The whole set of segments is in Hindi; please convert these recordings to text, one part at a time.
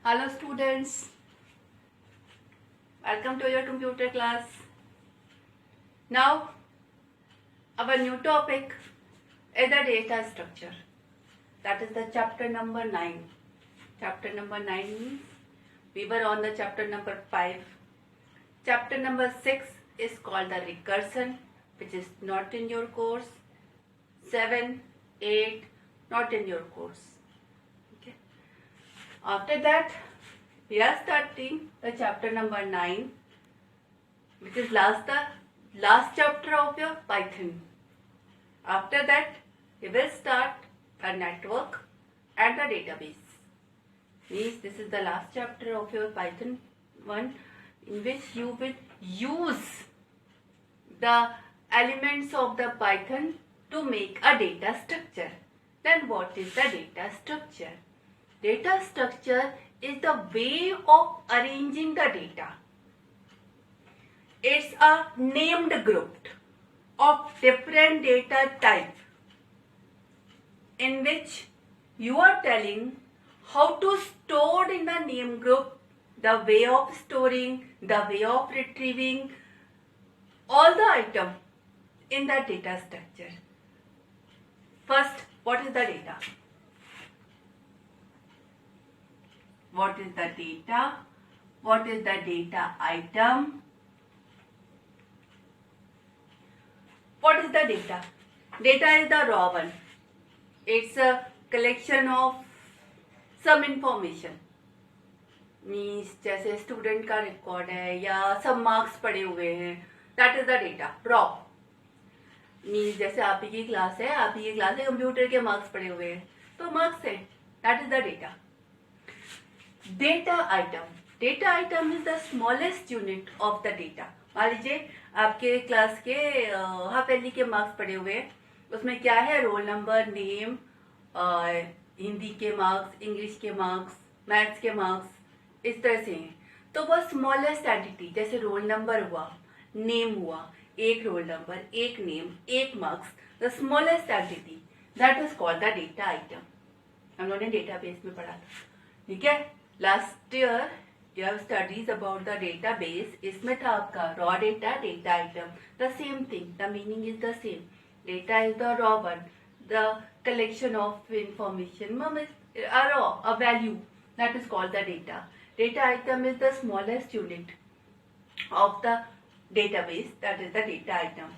Hello students, welcome to your computer class. Now our new topic is the data structure. That is the chapter number 9. Chapter number 9 means we were on the chapter number 5. Chapter number 6 is called the recursion, which is not in your course. 7, 8 not in your course. Okay. After that we are starting the chapter number 9, which is the last chapter of your Python. After that, we will start a network and the database. Means this is the last chapter of your Python 1, in which you will use the elements of the Python to make a data structure. Then what is the data structure? Data structure is the way of arranging the data. It's a named group of different data type in which you are telling how to store in the name group, the way of storing, the way of retrieving all the item in the data structure. First, what is the data? What is the data? What is the data item? What is the data? Data is the raw one. It's a collection of some information. Means जैसे स्टूडेंट का रिकॉर्ड है या सब मार्क्स पड़े हुए हैं, that is the data raw. Means जैसे आप ही की क्लास है कंप्यूटर के मार्क्स पड़े हुए हैं, तो मार्क्स है, that is the data. Data item is the smallest unit of the data. मान लीजिए आपके क्लास के हाफ ईयरली के मार्क्स पड़े हुए हैं, उसमें क्या है, रोल नंबर, नेम, हिंदी के मार्क्स, इंग्लिश के मार्क्स, मैथ्स के मार्क्स, इस तरह से हैं. तो वो स्मॉलेस्ट एंटिटी, जैसे रोल नंबर हुआ, नेम हुआ, एक रोल नंबर, एक नेम, एक marks, the smallest entity, that is called the data item. हम लोगों ने डेटाबेस में पढ़ा था, ठीक है. Last year you have studies about the database. इसमें था आपका raw data, data item, the same thing, the meaning is the same. Data is the raw one, the collection of information, a raw, a value, that is called the data. Data item is the smallest unit of the database, that is the data item.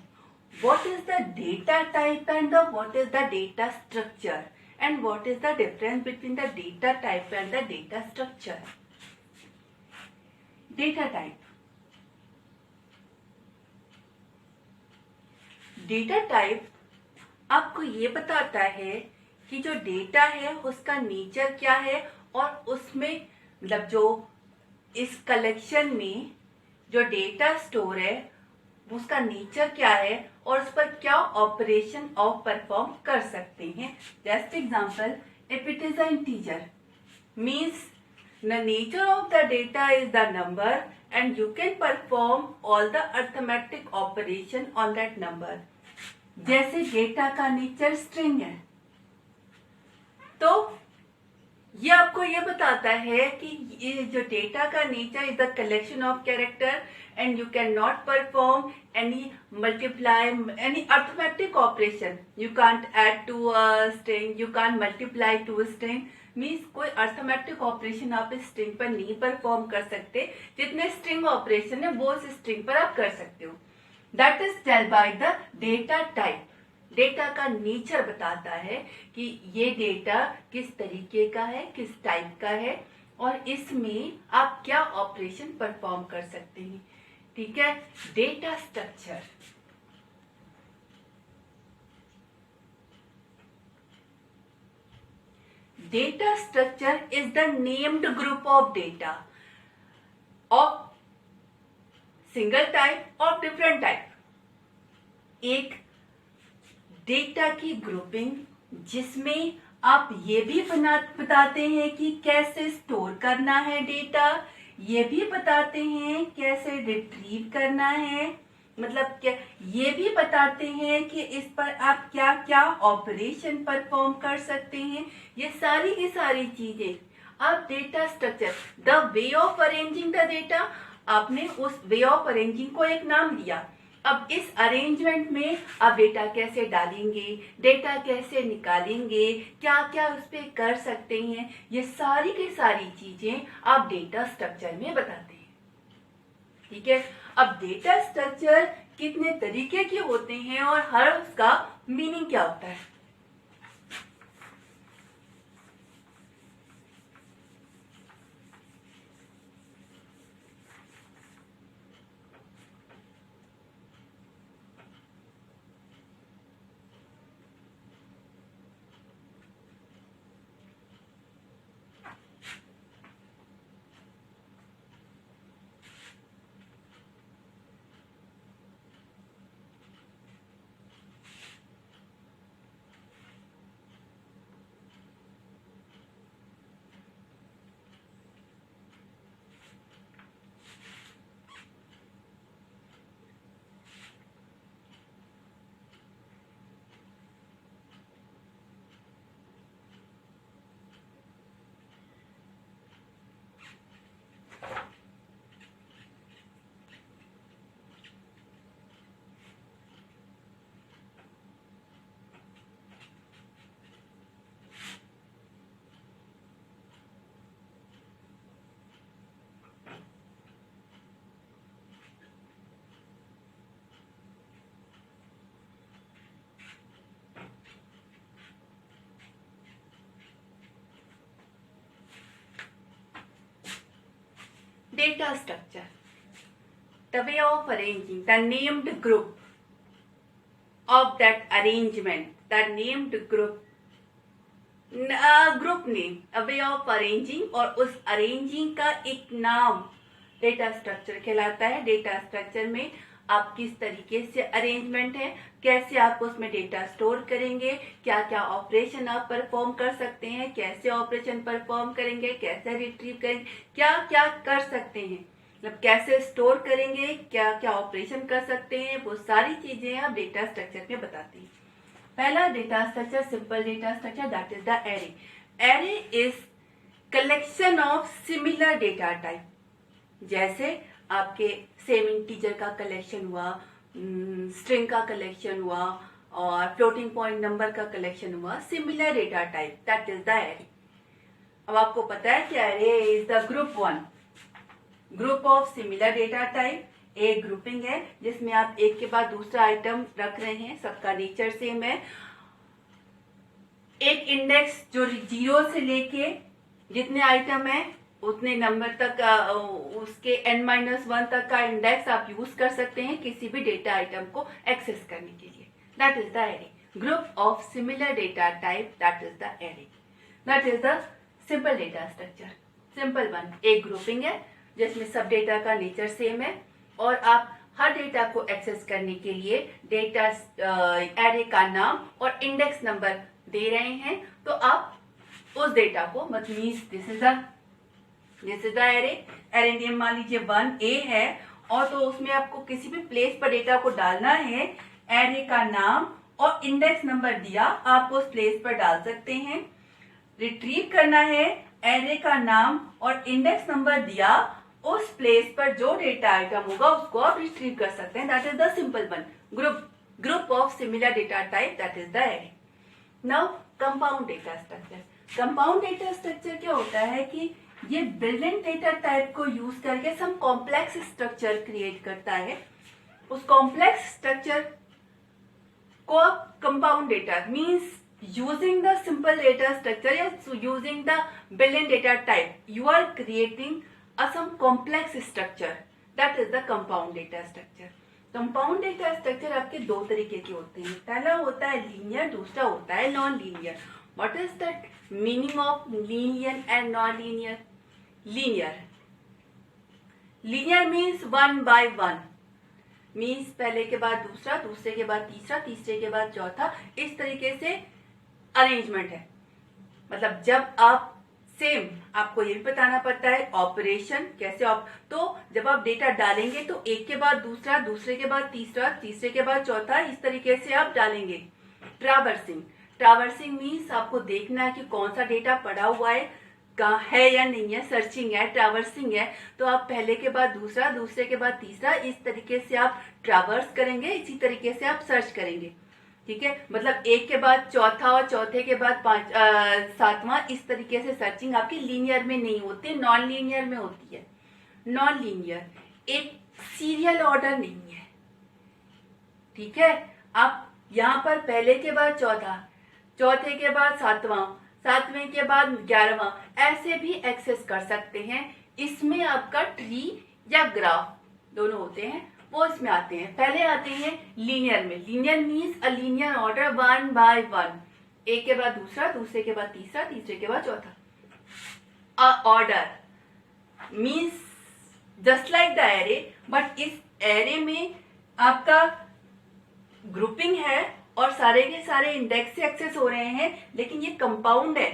What is the data type and what is the data structure, and what is the difference between the data type and the data structure? Data type. Data type आपको ये बताता है कि जो डेटा है उसका नेचर क्या है, और उसमें मतलब जो इस कलेक्शन में जो डेटा स्टोर है उसका नेचर क्या है और उस पर क्या ऑपरेशन ऑफ परफॉर्म कर सकते हैं. Just example, if it is a integer, means the nature of the data is the number and you can perform all the arithmetic operation on that number. जैसे डेटा का नेचर स्ट्रिंग है, तो ये आपको ये बताता है कि ये जो डेटा का nature is the collection of character and you cannot perform any multiply, any arithmetic operation. You can't add to a string, you can't multiply to a string. Means कोई अर्थमेटिक ऑपरेशन आप इस स्ट्रिंग पर नहीं परफॉर्म कर सकते, जितने स्ट्रिंग ऑपरेशन है वो उस स्ट्रिंग पर आप कर सकते हो. That is tailed by the data type. Data का नेचर बताता है कि ये डेटा किस तरीके का है, किस टाइप का है, और इसमें आप क्या ऑपरेशन परफॉर्म कर सकते हैं. ठीक है. Data structure. Data structure is the named group of data of single type or different type. एक डेटा की ग्रुपिंग जिसमें आप ये भी बताते हैं कि कैसे स्टोर करना है डेटा, ये भी बताते हैं कैसे रिट्रीव करना है, मतलब क्या ये भी बताते हैं कि इस पर आप क्या क्या ऑपरेशन परफॉर्म कर सकते हैं. ये सारी की सारी चीजें अब data structure, the way of arranging the data, आपने उस वे ऑफ अरेंजिंग को एक नाम दिया। अब इस अरेंजमेंट में आप डेटा कैसे डालेंगे, डेटा कैसे निकालेंगे, क्या क्या उस पर कर सकते हैं, ये सारी की सारी चीजें आप डेटा स्ट्रक्चर में बताते हैं। ठीक है, अब डेटा स्ट्रक्चर कितने तरीके के होते हैं और हर उसका मीनिंग क्या होता है। Data structure, the way of arranging the named group of that arrangement, the named group, group name, a way of arranging, और उस arranging का एक नाम डेटा स्ट्रक्चर कहलाता है। डेटा स्ट्रक्चर में आप किस तरीके से अरेंजमेंट है, कैसे आप उसमें डेटा स्टोर करेंगे, क्या क्या ऑपरेशन आप परफॉर्म कर सकते हैं, कैसे ऑपरेशन परफॉर्म करेंगे, कैसे रिट्रीव करेंगे, क्या क्या कर सकते हैं, मतलब कैसे स्टोर करेंगे, क्या क्या ऑपरेशन कर सकते हैं, वो सारी चीजें आप डेटा स्ट्रक्चर में बताते हैं। पहला data structure, simple data structure, that is the array. Array is collection of similar data type. जैसे आपके सेम इंटीजर का कलेक्शन हुआ, स्ट्रिंग का कलेक्शन हुआ और फ्लोटिंग पॉइंट नंबर का कलेक्शन हुआ, similar data type, that is the array. अब आपको पता है कि array is the group one, group of similar data type. एक ग्रुपिंग है जिसमें आप एक के बाद दूसरा आइटम रख रहे हैं, सबका नेचर सेम है। एक इंडेक्स जो 0 से लेके जितने आइटम है उतने नंबर तक, उसके n-1 तक का इंडेक्स आप यूज कर सकते हैं किसी भी डेटा आइटम को एक्सेस करने के लिए। That is the array, group of similar data type, that is the array, that is the simple data structure. Simple one, एक ग्रुपिंग है जिसमें सब डेटा का नेचर सेम है और आप हर डेटा को एक्सेस करने के लिए डेटा एरे का नाम और इंडेक्स नंबर दे रहे हैं, तो आप उस डेटा को मतलब this is the array. Array name मान लीजिए 1A है और तो उसमें आपको किसी भी प्लेस पर डेटा को डालना है, एरे का नाम और इंडेक्स नंबर दिया, आप उस प्लेस पर डाल सकते हैं। रिट्रीव करना है, एरे का नाम और इंडेक्स नंबर दिया, उस प्लेस पर जो डेटा आइटम होगा उसको आप रिट्रीव कर सकते हैं। That is the simple one, group of similar data type, that is the array. Now compound data structure. Compound data structure क्या होता है कि ये बिल्डिंग डेटा टाइप को यूज करके सम कॉम्प्लेक्स स्ट्रक्चर क्रिएट करता है। उस कॉम्प्लेक्स स्ट्रक्चर को compound data means using the simple data structure या using the built-in data type, you are creating some complex structure, that is the compound data structure. Compound data structure आपके दो तरीके के होते हैं, पहला होता है लीनियर, दूसरा होता है non linear. What is the meaning of linear and non linear? Linear means 1 by 1, means पहले के बाद दूसरा, दूसरे के बाद तीसरा, तीसरे के बाद चौथा, इस तरीके से अरेंजमेंट है। मतलब जब आप सेम, आपको ये भी बताना पड़ता है ऑपरेशन कैसे तो जब आप डेटा डालेंगे तो एक के बाद दूसरा, दूसरे के बाद तीसरा, तीसरे के बाद चौथा, इस तरीके से आप डालेंगे। ट्रावर्सिंग मीन्स आपको देखना है कि कौन सा डेटा पड़ा हुआ है, कहाँ है या नहीं है, सर्चिंग है, ट्रैवर्सिंग है, तो आप पहले के बाद दूसरा, दूसरे के बाद तीसरा, इस तरीके से आप ट्रैवर्स करेंगे, इसी तरीके से आप सर्च करेंगे। ठीक है, मतलब एक के बाद चौथा और चौथे के बाद सातवां, इस तरीके से सर्चिंग आपकी लीनियर में नहीं होती, नॉन लीनियर में होती है। नॉन लीनियर एक सीरियल ऑर्डर नहीं है। ठीक है, आप यहाँ पर पहले के बाद चौथा, चौथे के बाद सातवां, सातवें के बाद 11वां, ऐसे भी एक्सेस कर सकते हैं। इसमें आपका ट्री या ग्राफ दोनों होते हैं, वो इसमें आते हैं। पहले आते हैं लीनियर में। Linear means a linear order 1 by 1, एक के बाद दूसरा, दूसरे के बाद तीसरा, तीसरे के बाद चौथा। अ order means just like the array, but इस एरे में आपका ग्रुपिंग है और सारे के सारे इंडेक्स से एक्सेस हो रहे हैं, लेकिन ये कंपाउंड है।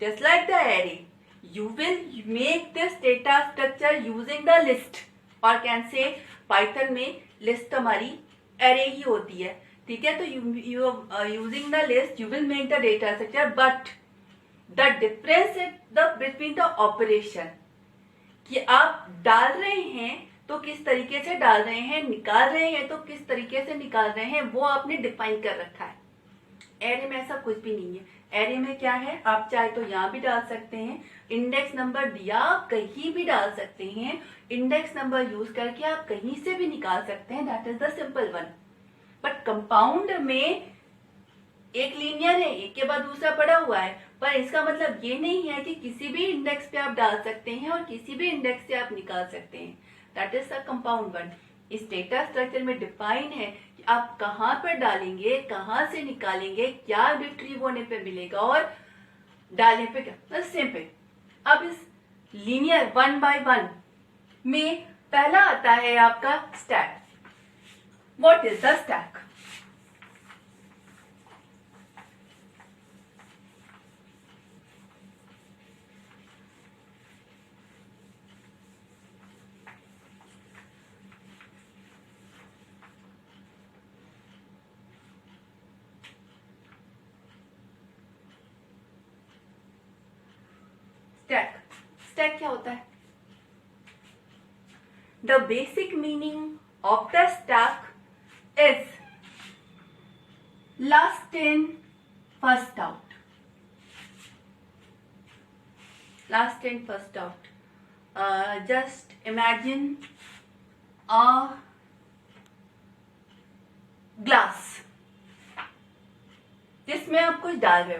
Just like the array, you will make this data structure using the list, और कैन से पाइथन में लिस्ट हमारी एरे ही होती है। ठीक है, तो using the list you will make the data structure, but the difference is the between the operation, कि आप डाल रहे हैं तो किस तरीके से डाल रहे हैं, निकाल रहे हैं तो किस तरीके से निकाल रहे हैं, वो आपने डिफाइन कर रखा है। एरे में ऐसा कुछ भी नहीं है। एरे में क्या है, आप चाहे तो यहाँ भी डाल सकते हैं, इंडेक्स नंबर दिया आप कहीं भी डाल सकते हैं, इंडेक्स नंबर यूज करके आप कहीं से भी निकाल सकते हैं, that is the simple one. But compound में एक लीनियर है, एक के बाद दूसरा पड़ा हुआ है, पर इसका मतलब ये नहीं है कि किसी भी इंडेक्स पे आप डाल सकते हैं और किसी भी इंडेक्स से आप निकाल सकते हैं। That is the compound one. इस डेटा स्ट्रक्चर में डिफाइन है कि आप कहाँ पर डालेंगे, कहाँ से निकालेंगे, क्या रिट्रीव होने पे मिलेगा और डालने पे क्या, बस सिंपल। अब इस लीनियर 1 by 1 में पहला आता है आपका stack. What is the stack? Stack क्या होता है? The basic meaning of the stack is last in first out. Last in first out. Just imagine a glass जिसमें आप कुछ डाल रहे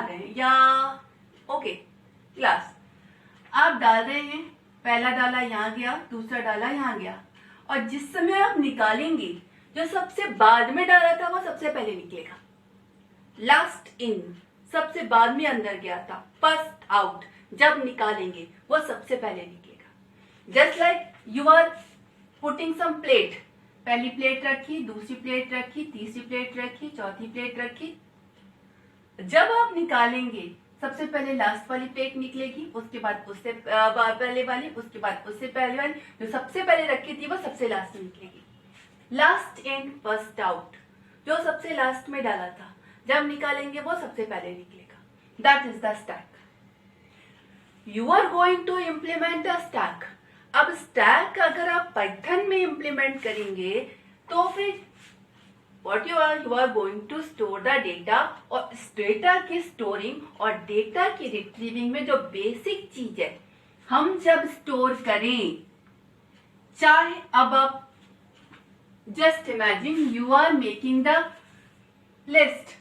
हैं या ओके ग्लास आप डाल रहे हैं, पहला डाला यहाँ गया, दूसरा डाला यहाँ गया, और जिस समय आप निकालेंगे जो सबसे बाद में डाला था वो सबसे पहले निकलेगा। लास्ट इन सबसे बाद में अंदर गया था, फर्स्ट आउट जब निकालेंगे वो सबसे पहले निकलेगा। Just like you are putting some plate, पहली प्लेट रखी, दूसरी प्लेट रखी, तीसरी प्लेट रखी, चौथी प्लेट रखी। जब आप निकालेंगे सबसे पहले लास्ट वाली प्लेट निकलेगी, उसके बाद उससे पहले वाली, उसके बाद उससे पहले वाली, जो सबसे पहले रखी थी वो सबसे लास्ट में निकलेगी। लास्ट इन फर्स्ट आउट, जो सबसे लास्ट में डाला था जब निकालेंगे वो सबसे पहले निकलेगा। That is the stack. You are going to implement the stack. अब स्टैक अगर आप पाइथन में इम्प्लीमेंट करेंगे तो फिर what you are going to store the data, और डेटा की स्टोरिंग और डेटा की रिट्रीविंग में जो बेसिक चीज है, हम जब स्टोर करें, चाहे अब आप just imagine you are making the list.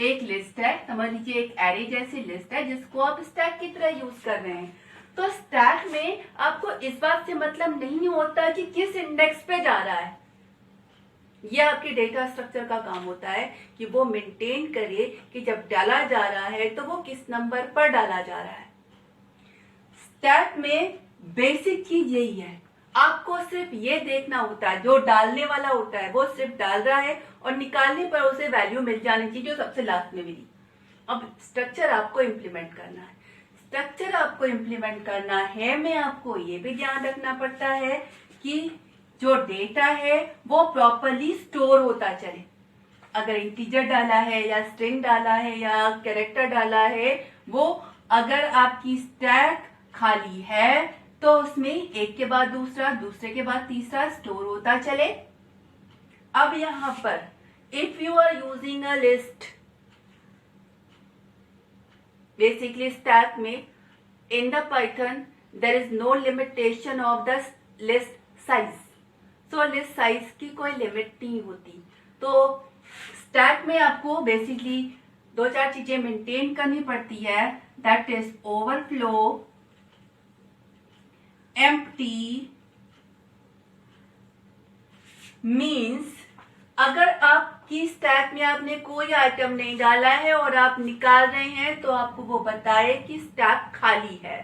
एक लिस्ट है, समझ लीजिए एक एरे जैसी लिस्ट है जिसको आप स्टैक की तरह यूज कर रहे हैं। तो स्टैक में आपको इस बात से मतलब नहीं होता कि किस इंडेक्स पे जा रहा है। ये आपके डेटा स्ट्रक्चर का काम होता है कि वो मेंटेन करे कि जब डाला जा रहा है तो वो किस नंबर पर डाला जा रहा है। स्टैक में बेसिक चीज यही है, आपको सिर्फ ये देखना होता है जो डालने वाला होता है वो सिर्फ डाल रहा है और निकालने पर उसे वैल्यू मिल जानी चाहिए जो सबसे लास्ट में मिली। अब स्ट्रक्चर आपको इम्प्लीमेंट करना है। स्ट्रक्चर आपको इम्प्लीमेंट करना है में आपको ये भी ध्यान रखना पड़ता है कि जो डेटा है वो प्रॉपरली स्टोर होता चले। अगर इंटीजर डाला है या स्ट्रिंग डाला है या कैरेक्टर डाला है, वो अगर आपकी स्टैक खाली है तो उसमें एक के बाद दूसरा, दूसरे के बाद तीसरा स्टोर होता चले। अब यहां पर if you are using a list, basically stack में in the Python there is no limitation of the list size. So list size की कोई लिमिट नहीं होती। तो स्टैक में आपको बेसिकली 2-4 चीजें मेंटेन करनी पड़ती है, that is overflow, empty, means अगर आपकी स्टैक में आपने कोई आइटम नहीं डाला है और आप निकाल रहे हैं तो आपको वो बताए कि स्टैक खाली है।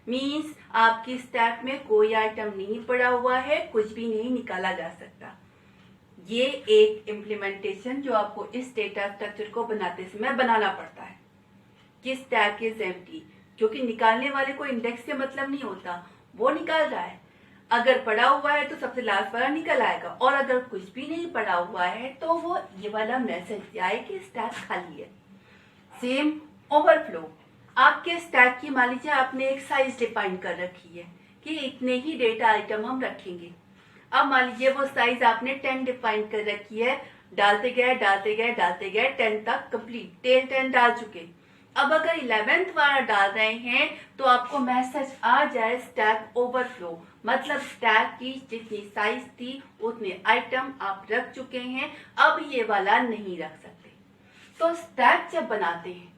मीन्स आपकी स्टैक में कोई आइटम नहीं पड़ा हुआ है, कुछ भी नहीं निकाला जा सकता। ये एक इम्प्लीमेंटेशन जो आपको इस डेटा स्ट्रक्चर को बनाते समय बनाना पड़ता है कि स्टैक इज एम्प्टी, क्योंकि निकालने वाले को इंडेक्स से मतलब नहीं होता, वो निकाल रहा है। अगर पड़ा हुआ है तो सबसे लास्ट वाला निकल आएगा, और अगर कुछ भी नहीं पड़ा हुआ है तो वो ये वाला मैसेज आए कि स्टैक खाली है। सेम ओवरफ्लो, आपके स्टैक की मान लीजिए आपने एक साइज डिफाइन कर रखी है कि इतने ही डेटा आइटम हम रखेंगे। अब मान लीजिए वो साइज आपने 10 डिफाइन कर रखी है, डालते गए 10 तक कंप्लीट, टेल 10 डाल चुके। अब अगर 11th वाला डाल रहे हैं तो आपको मैसेज आ जाए स्टैक ओवरफ्लो, मतलब स्टैक की जितनी साइज थी उतने आइटम आप रख चुके हैं, अब ये वाला नहीं रख सकते। तो स्टैक जब बनाते हैं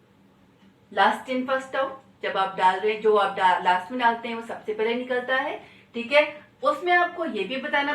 लास्ट इन फर्स्ट आउट, जब आप डाल रहे हैं जो आप लास्ट में डालते हैं वो सबसे पहले निकलता है, ठीक है। उसमें आपको ये भी बनाना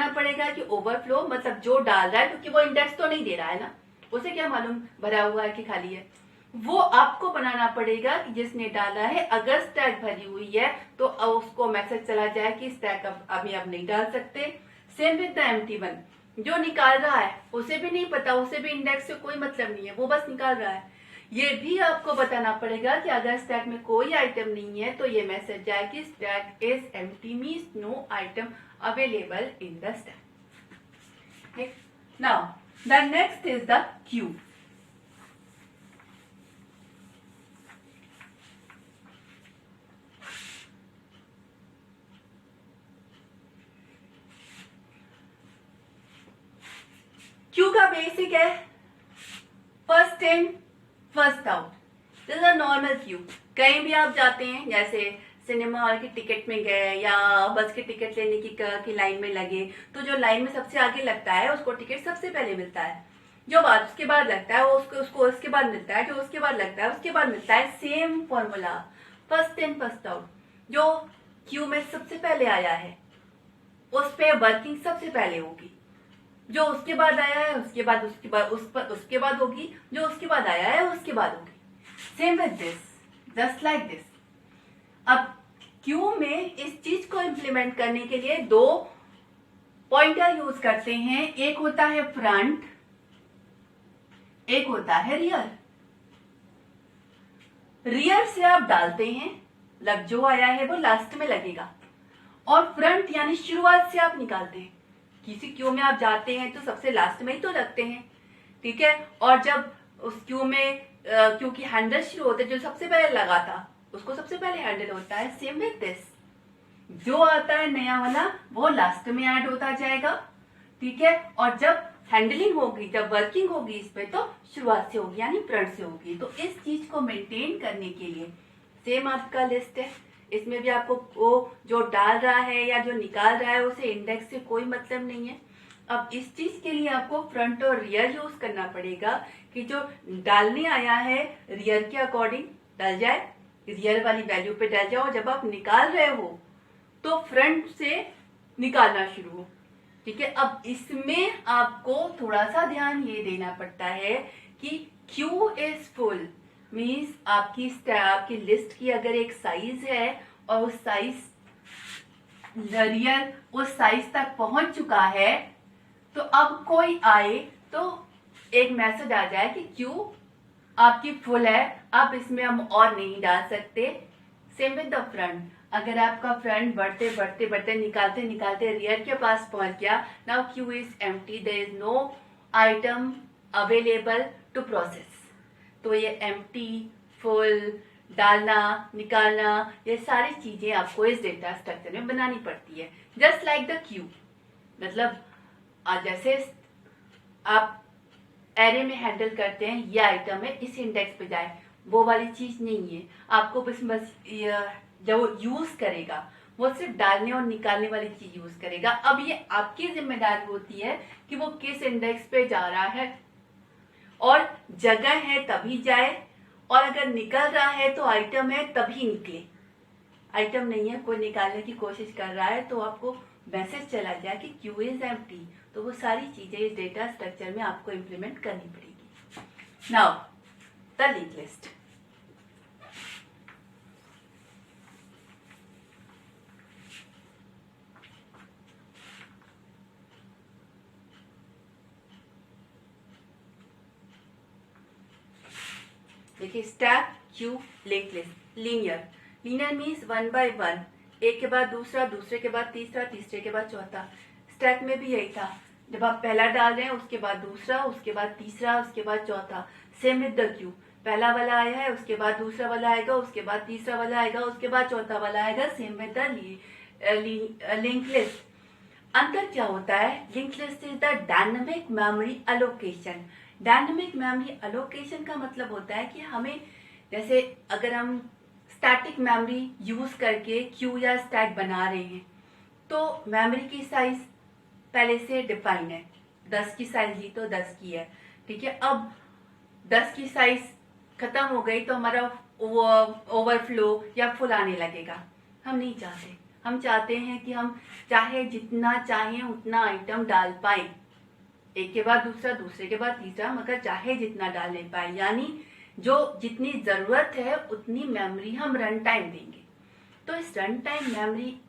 पड़ेगा कि ओवरफ्लो मतलब जो डाल रहा है, क्योंकि वो इंडेक्स तो नहीं दे रहा है ना, उसे क्या मालूम भरा हुआ है कि खाली है, वो आपको बनाना पड़ेगा कि जिसने डाला है अगर स्टैक भरी हुई है तो उसको मैसेज चला जाए कि स्टैक अभी आप नहीं डाल सकते। Same with the empty one, जो निकाल रहा है उसे भी नहीं पता, उसे भी इंडेक्स से कोई मतलब नहीं है, वो बस निकाल रहा है। ये भी आपको बताना पड़ेगा कि अगर स्टैक में कोई आइटम नहीं है तो ये मैसेज जाए कि stack is empty, means no item available in the stack. Now the next is the queue. Queue का बेसिक है first in first out, this is a normal queue. कहीं भी आप जाते हैं, जैसे सिनेमा हॉल की टिकट में गए या बस की टिकट लेने की लाइन में लगे, तो जो लाइन में सबसे आगे लगता है उसको टिकट सबसे पहले मिलता है, जो बाद उसके बाद लगता है उसको उसके बाद मिलता है, जो उसके बाद लगता है उसके बाद मिलता है। Same formula, first in first out, जो क्यू में सबसे पहले आया है उस पे वर्किंग सबसे पहले होगी, जो उसके बाद आया है उसके बाद उसके बाद होगी, जो उसके बाद आया है उसके बाद होगी। Same with this, just like this. अब क्यू में इस चीज को इंप्लीमेंट करने के लिए 2 पॉइंटर यूज करते हैं, एक होता है फ्रंट, एक होता है रियर। रियर से आप डालते हैं, जो आया है वो लास्ट में लगेगा, और फ्रंट यानी शुरुआत से आप निकालते हैं। किसी क्यू में आप जाते हैं तो सबसे लास्ट में ही तो लगते हैं, ठीक है। और जब उस क्यू में क्यू की हैंडल शुरू होते हैं, जो सबसे पहले लगा था उसको सबसे पहले हैंडल होता है। सेम विद दिस, जो आता है नया वाला वो लास्ट में ऐड होता जाएगा, ठीक है। और जब हैंडलिंग होगी, जब वर्किंग होगी इस पे, तो शुरुआत से होगी यानी फ्रंट से होगी। तो इस चीज को मेंटेन करने के लिए सेम आपका लिस्ट है, इसमें भी आपको वो जो डाल रहा है या जो निकाल रहा है उसे इंडेक्स से कोई मतलब नहीं है। अब इस चीज के लिए आपको फ्रंट और रियर यूज करना पड़ेगा कि जो डालने आया है रियर के अकॉर्डिंग डल जाए, रियर वाली वैल्यू पे डल जाओ, जब आप निकाल रहे हो तो फ्रंट से निकालना शुरू हो, ठीक है। अब इसमें आपको थोड़ा सा ध्यान ये देना पड़ता है कि क्यू इज फुल, मीन्स आपकी लिस्ट की अगर एक साइज है और उस साइज रियर उस साइज तक पहुंच चुका है, तो अब कोई आए तो एक मैसेज आ जाए कि क्यू आपकी फुल है, आप इसमें हम और नहीं डाल सकते। सेम विद द फ्रंट, अगर आपका फ्रंट बढ़ते बढ़ते बढ़ते निकालते निकालते रियर के पास पहुंच गया, now queue is empty, there is no item available to process, तो ये एम्प्टी फुल, डालना, निकालना, ये सारी चीजें आपको इस डेटा स्ट्रक्चर में बनानी पड़ती है। जस्ट लाइक द क्यू, मतलब जैसे आप एरे में हैंडल करते हैं, ये आइटम है, इस इंडेक्स पे जाए, वो वाली चीज नहीं है। आपको बस जब वो यूज करेगा वो सिर्फ डालने और निकालने वाली चीज यूज करेगा। अब ये आपकी जिम्मेदारी होती है कि वो किस इंडेक्स पे जा रहा है, और जगह है तभी जाए, और अगर निकल रहा है तो आइटम है तभी निकले। आइटम नहीं है, कोई निकालने की कोशिश कर रहा है तो आपको मैसेज चला जाए कि क्यू इज एम्प्टी। तो वो सारी चीजें इस डेटा स्ट्रक्चर में आपको इम्प्लीमेंट करनी पड़ेगी। Now the link list. देखिए, stack, queue, link list. Linear, linear means one by one, एक के बाद दूसरा, दूसरे के बाद तीसरा, तीसरे के बाद चौथा। स्टैक में भी यही था, जब आप पहला डाल रहे हैं उसके बाद दूसरा, उसके बाद तीसरा, उसके बाद चौथा। सेम विद द क्यू, पहला वाला आया है, उसके बाद दूसरा वाला आएगा, उसके बाद तीसरा वाला आएगा, उसके बाद चौथा वाला आएगा। Same with the link list. अंतर क्या होता है? Link list is the dynamic memory allocation. Dynamic memory allocation का मतलब होता है कि हमें, जैसे अगर हम स्टैटिक मेमोरी यूज करके क्यू या स्टैक बना रहे हैं तो मेमोरी की साइज पहले से डिफाइन है, 10 की साइज ली तो 10 की है, ठीक है। अब 10 की साइज खत्म हो गई तो हमारा ओवरफ्लो या फुल आने लगेगा। हम नहीं चाहते, हम चाहते हैं कि हम चाहे जितना चाहें उतना आइटम डाल पाए, एक के बाद दूसरा, दूसरे के बाद तीसरा, मगर चाहे जितना डाल नहीं पाए, यानी जो जितनी जरूरत है उतनी मेमोरी हम रन टाइम देंगे। तो इस रन टाइम मेमोरी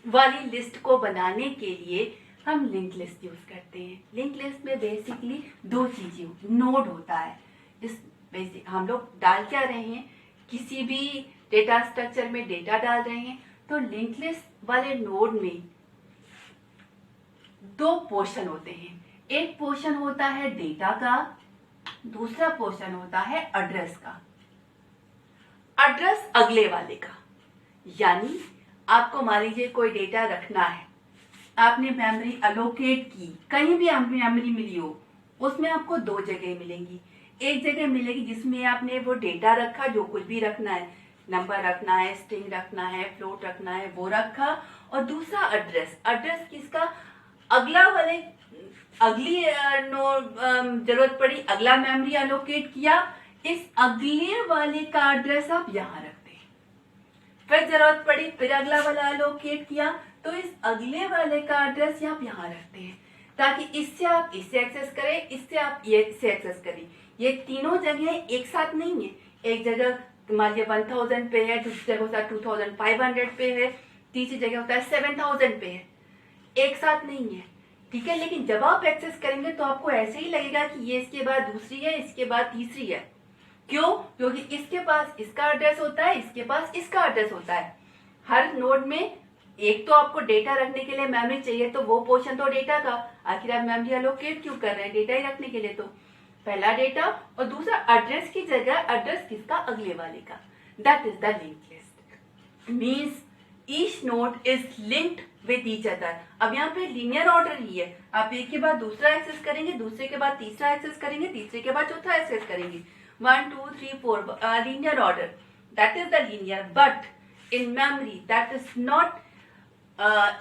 वाली लिस्ट को बनाने के लिए हम लिंक लिस्ट यूज करते हैं। लिंक लिस्ट में बेसिकली दो चीजें, नोड होता है। इस बेसिक हम लोग डाल क्या रहे हैं, किसी भी डेटा स्ट्रक्चर में डेटा डाल रहे हैं, तो लिंक लिस्ट वाले नोड में दो पोर्शन होते हैं। एक पोर्शन होता है डेटा का, दूसरा पोर्शन होता है एड्रेस का। एड्रेस अगले वाले का, यानी आपको मान लीजिए कोई डेटा रखना है, आपने मेमोरी अलोकेट की, कहीं भी आपको मेमोरी मिली हो, उसमें आपको दो जगह मिलेंगी। एक जगह मिलेगी जिसमें आपने वो डेटा रखा, जो कुछ भी रखना है, नंबर रखना है, स्ट्रिंग रखना है, फ्लोट रखना है, वो रखा। और दूसरा एड्रेस, एड्रेस किसका, अगला वाले, अगली जरूरत पड़ी, अगला मेमोरी अलोकेट किया, इस अगले वाले का एड्रेस आप यहाँ रखते हैं। फिर जरूरत पड़ी, फिर अगला वाला अलोकेट किया, तो इस अगले वाले का एड्रेस आप यहाँ रखते हैं, ताकि इससे आप इससे एक्सेस करें, इससे आप इससे एक्सेस करें। ये तीनों जगह एक साथ नहीं है। एक जगह मान लीजिए 1000 पे है, दूसरी जगह होता है 2500 पे है, तीसरी जगह होता है 7000 पे है, एक साथ नहीं है, ठीक है। लेकिन जब आप एक्सेस करेंगे तो आपको ऐसे ही लगेगा कि ये इसके बाद दूसरी है, इसके बाद तीसरी है। क्यों? क्योंकि इसके पास इसका एड्रेस होता है, इसके पास इसका एड्रेस होता है। हर नोड में एक तो आपको डेटा रखने के लिए मेमोरी चाहिए, तो वो पोर्शन तो डेटा का, आखिर आप मेमोरी अलोकेट क्यों कर रहे हैं, डेटा ही रखने के लिए। तो पहला डेटा और दूसरा एड्रेस की जगह एड्रेस किसका, अगले वाले का। That is the link list. Means each node is linked with each other. अब यहाँ पे लीनियर ऑर्डर ही है, आप एक के बाद दूसरा एक्सेस करेंगे, दूसरे के बाद तीसरा एक्सेस करेंगे, तीसरे के बाद चौथा एक्सेस करेंगे, 1 2 3 4 linear order. That is the linear, but in memory that is not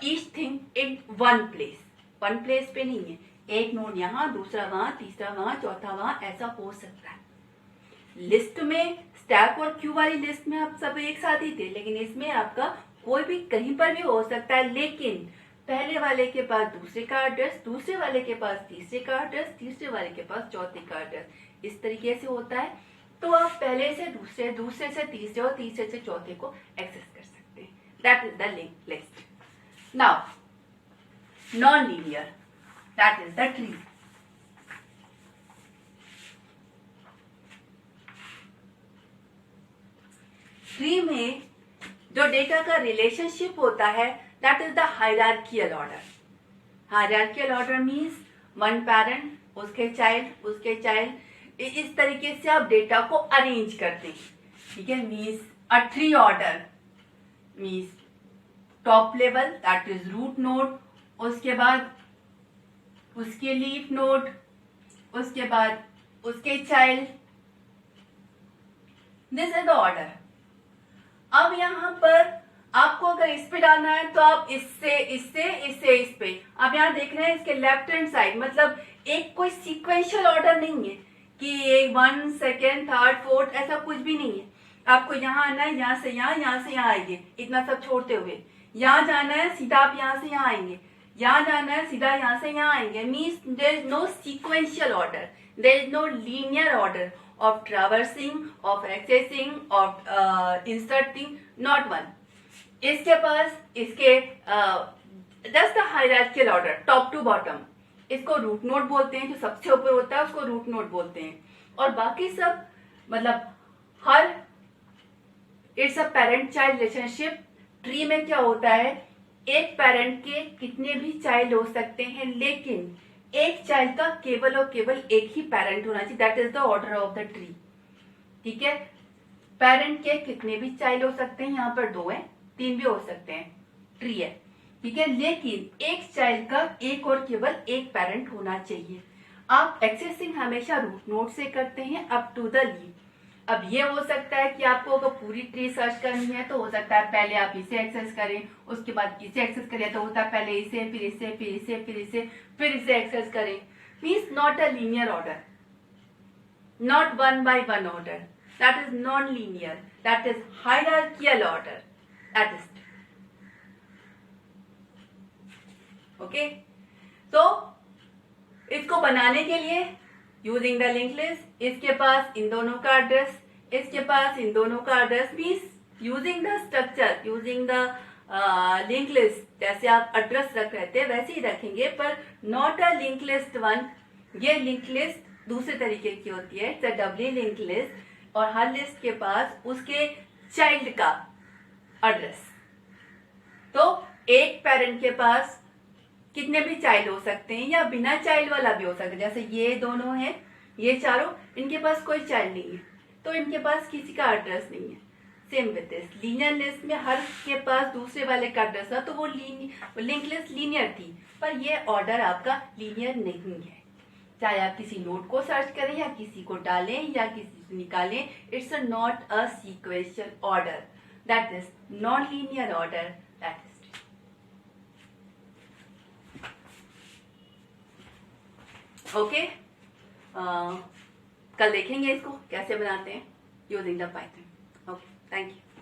each thing in one place. one place पे नहीं है, एक नोड यहाँ, दूसरा वहां, तीसरा वहां, चौथा वहां, ऐसा हो सकता है। लिस्ट में, स्टैक और क्यू वाली लिस्ट में आप सब एक साथ ही थे, लेकिन इसमें आपका कोई भी कहीं पर भी हो सकता है। लेकिन पहले वाले के पास दूसरे का एड्रेस, दूसरे वाले के पास तीसरे का एड्रेस, तीसरे वाले के पास चौथे का एड्रेस, इस तरीके से होता है। तो आप पहले से दूसरे, दूसरे से तीसरे और तीसरे से चौथे को एक्सेस कर सकते हैं। That is the link list. Now non linear, that is the tree. Tree में जो डेटा का रिलेशनशिप होता है, that is the hierarchical order. Hierarchical order means one parent, उसके चाइल्ड, उसके चाइल्ड, इस तरीके से आप डेटा को अरेंज करते हैं, ठीक है। Means a tree order means top level that is root node, उसके बाद उसके लीफ नोड, उसके बाद उसके child, this is the order. अब यहाँ पर आपको अगर इस पे डालना है तो आप इससे इससे इससे इस पे, आप यहाँ देख रहे हैं इसके लेफ्ट हैंड साइड, मतलब एक कोई सीक्वेंशियल ऑर्डर नहीं है कि ये 1 सेकेंड 3rd 4th ऐसा कुछ भी नहीं है। आपको यहाँ आना है, यहाँ से यहाँ आएंगे, इतना सब छोड़ते हुए यहाँ जाना है, सीधा आप यहाँ से यहाँ आएंगे, यहाँ जाना है, सीधा यहाँ से यहाँ आएंगे। Means there is no sequential order, there is no linear order of traversing, of accessing, of inserting, not one. इसके पास इसके just the hierarchical order top to bottom, इसको रूट नोड बोलते हैं, जो सबसे ऊपर होता है उसको रूट नोड बोलते हैं। और बाकी सब मतलब हर it's a parent child relationship. Tree में क्या होता है, एक पेरेंट के कितने भी चाइल्ड हो सकते हैं, लेकिन एक चाइल्ड का केवल और केवल एक ही पेरेंट होना चाहिए, that is the order of the tree, ठीक है। पेरेंट के कितने भी चाइल्ड हो सकते हैं, यहाँ पर 2 हैं, 3 भी हो सकते हैं, ट्री है, ठीक है, लेकिन एक चाइल्ड का एक और केवल एक पेरेंट होना चाहिए। आप एक्सेसिंग हमेशा रूट नोड से करते हैं अप टू द लीफ। अब ये हो सकता है कि आपको अगर पूरी ट्री सर्च करनी है तो हो सकता है पहले आप इसे एक्सेस करें, उसके बाद इसे एक्सेस करें, तो होता है पहले इसे फिर इसे फिर इसे फिर इसे फिर इसे एक्सेस करें। Means not a linear order, not 1 by 1 order, that is non linear, that is hierarchical order, that is okay. तो इसको बनाने के लिए यूजिंग द लिंक लिस्ट, इसके पास इन दोनों का एड्रेस, इसके पास इन दोनों का address, means using the structure, using the link list, जैसे आप एड्रेस रख रहे थे वैसे ही रखेंगे, पर not a link list one. ये लिंक लिस्ट दूसरे तरीके की होती है, it's a Dabali link list, और हर लिस्ट के पास उसके चाइल्ड का एड्रेस। तो एक पेरेंट के पास कितने भी चाइल्ड हो सकते हैं, या बिना चाइल्ड वाला भी हो सकता है, जैसे ये दोनों हैं, ये चारों, इनके पास कोई चाइल्ड नहीं है तो इनके पास किसी का एड्रेस नहीं है। Same with this, linear list में हर के पास दूसरे वाले का एड्रेस था तो वो लिंक लिस्ट लीनियर थी, पर ये ऑर्डर आपका लीनियर नहीं है। चाहे आप किसी नोड को सर्च करें या किसी को डालें या किसी से निकालें, it's not a sequential order, that is non linear order, that is okay. कल देखेंगे इसको कैसे बनाते हैं using the Python. Okay, thank you.